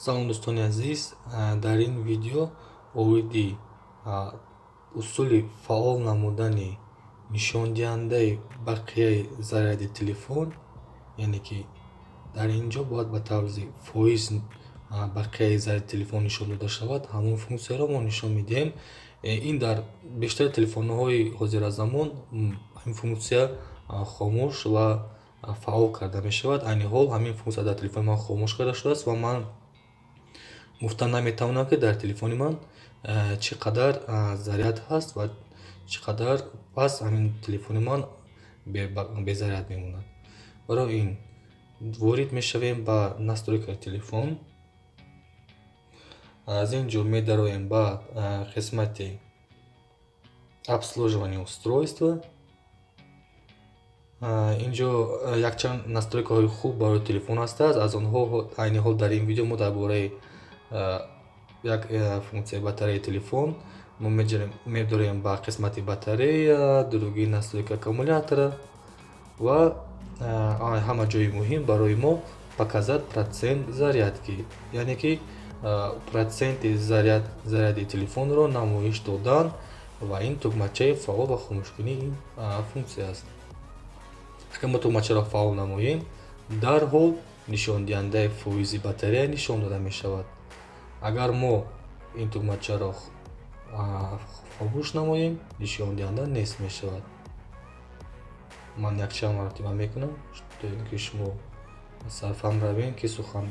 Салом дӯстони азиз, дар ин видео овиди усули фаъол намудани нишондиҳандаи бақияи заряди телефон, яъне ки дар ин ҷо бояд ба тавзи фоиз бақияи заряди телефон нишон дода шавад. Ҳамон функсияро мо нишон медиҳем. Ин дар бештари телефонҳои ҳозиразамон ин функсия хомӯш ва фаъол карда мешавад. Айни ҳол ҳамин функсия дар телефони ман хомӯш карда шудааст ва ман гуфтан наметавонам, ки дар телефони ман чӣ қадар заряд ҳаст ва чӣ қадар пас ҳамин телефони ман безаряд мемонад. Барои ин ворид мешавем ба настройкаи телефон. Аз ин ҷо медароем ба қисмати обслуживание устройства. ин ҷо якчанд настройкаҳои хуб барои телефон ҳастааст. Аз онҳо айни ҳол дар ин видео мо дар бораи як функсияи батареяи телефон мо медорем ба қисмати батарея, другии настройка аккумулятора ва ҳама ҷои муҳим барои мо показать процент зарядки, яъне ки проценти заряди телефонро намоиш додан ва ин тугмачаи фаъол ва хомӯшкунии ин функсия аст. Агар мо тугмачаро фаъол намоем, дарҳол нишондиҳандаи фоизи батарея нишон дода мешавад. Агар мо ин тугмачаро хомӯш намоем, нишондиҳанда нест мешавад. Ман якчанд маротиба мекунам, то ин ки шумо сарфаҳм равем, ки сухан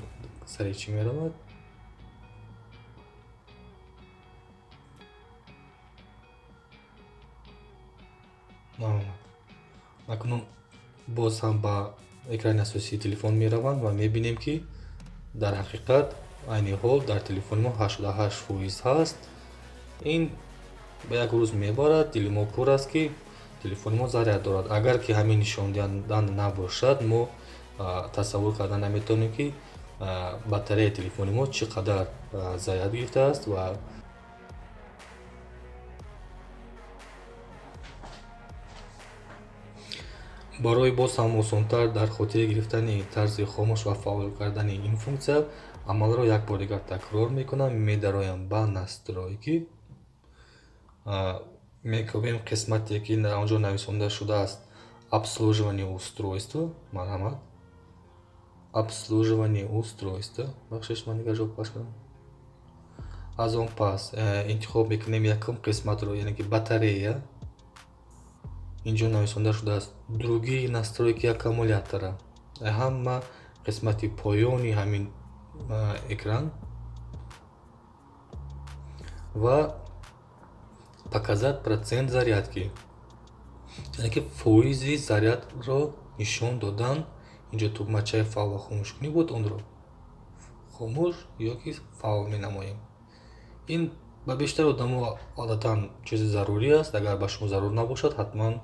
сари чӣ меравад. Акнун боз ҳам ба экрани асосии телефон меравам ва мебинем, ки дар ҳақиқат айни ҳол дар телефони мо 88% ҳаст. Ин ба як рӯз мебарад, дили мо пур аст, ки телефони мо заряд дорад. Агар ки ҳамин нишондиҳанда набошад, мо тасаввур карда наметавонем, ки батареяи телефони мо чӣ қадар заряд гирифтааст. Ва барои боз ҳам осонтар дар хотири гирифтани тарзи хомӯш ва фаъол кардани ин функсия, амалро як бор дигар такрор мекунам. Медароям ба настройки, мекобем қисмате ки дар он ҷо нависонда шудааст обслуживание устройства. Марҳамат, обслуживание устройства. Бахшиш, ман дигар ҷо паш кардам. Аз он пас интихоб мекунем якум қисматро, яъне ки батарея. ин ҷо нависонда шудааст другие настройки аккумулятора. Ҳама қисмати поёни ҳамин экран ва показать процент зарядки, яъне ки фоизи зарядро нишон додан. ин ҷо тугмачаи фаъол ва хомӯшкунӣ буд, онро хомӯш ё ки фаъол менамоем. Ин ба бештари одамо одатан чизи зарурӣ аст. Агар ба шумо зарур набошад, ҳатман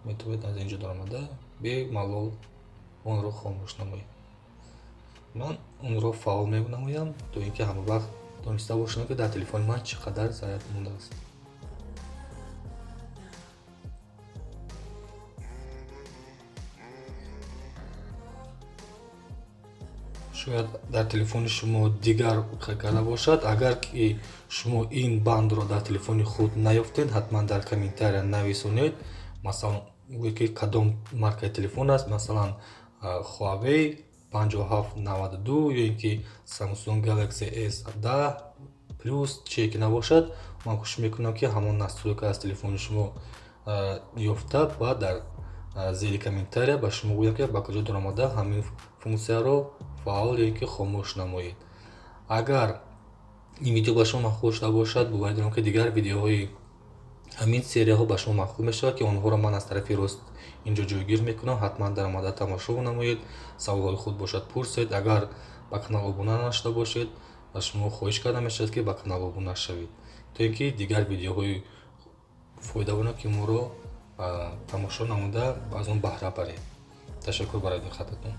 метавонед аз ин ҷо даромада бемалол онро хомӯш намоед. Ман онро фаъол менамоям, то ин ки ҳама вақт дониста бошам, ки дар телефони ман чӣ қадар заряд мондааст. шояд дар телефони шумо дигар карда бошад. Агар ки шумо ин бандро дар телефони худ наёфтед, ҳатман дар комментария нависонед. Масалан гӯед, ки кадом маркаи телефон аст, масалан Huawei 5792 ё ин ки Samsung Galaxy S10 Plus, чие ки набошад, ман кӯшиш мекунам, ки ҳамон настройка аз телефони шумо ёфта ба дар зери комментария ба шумо гӯям, ки ба куҷо даромада ҳамин функсияро фаъол ё ин ки хомӯш намоед. Агар ин видео ба шумо махкул шуда бошад, боварӣ дорам, ки дигар видеоҳои ҳамин серияҳо ба шумо махкул мешавад, ки онҳоро ман аз тарафи рост ин ҷо ҷойгир мекунам. Ҳатман даромада тамошо намоед, саволҳои худ бошад пурсед. Агар ба канал обуна нашуда бошед, аз шумо хоҳиш карда мешавад, ки ба канал обуна шавед, то ин ки дигар видеоҳои фоидаворо, ки моро тамошо намуда аз он баҳра баред. Ташаккур барои диққататон.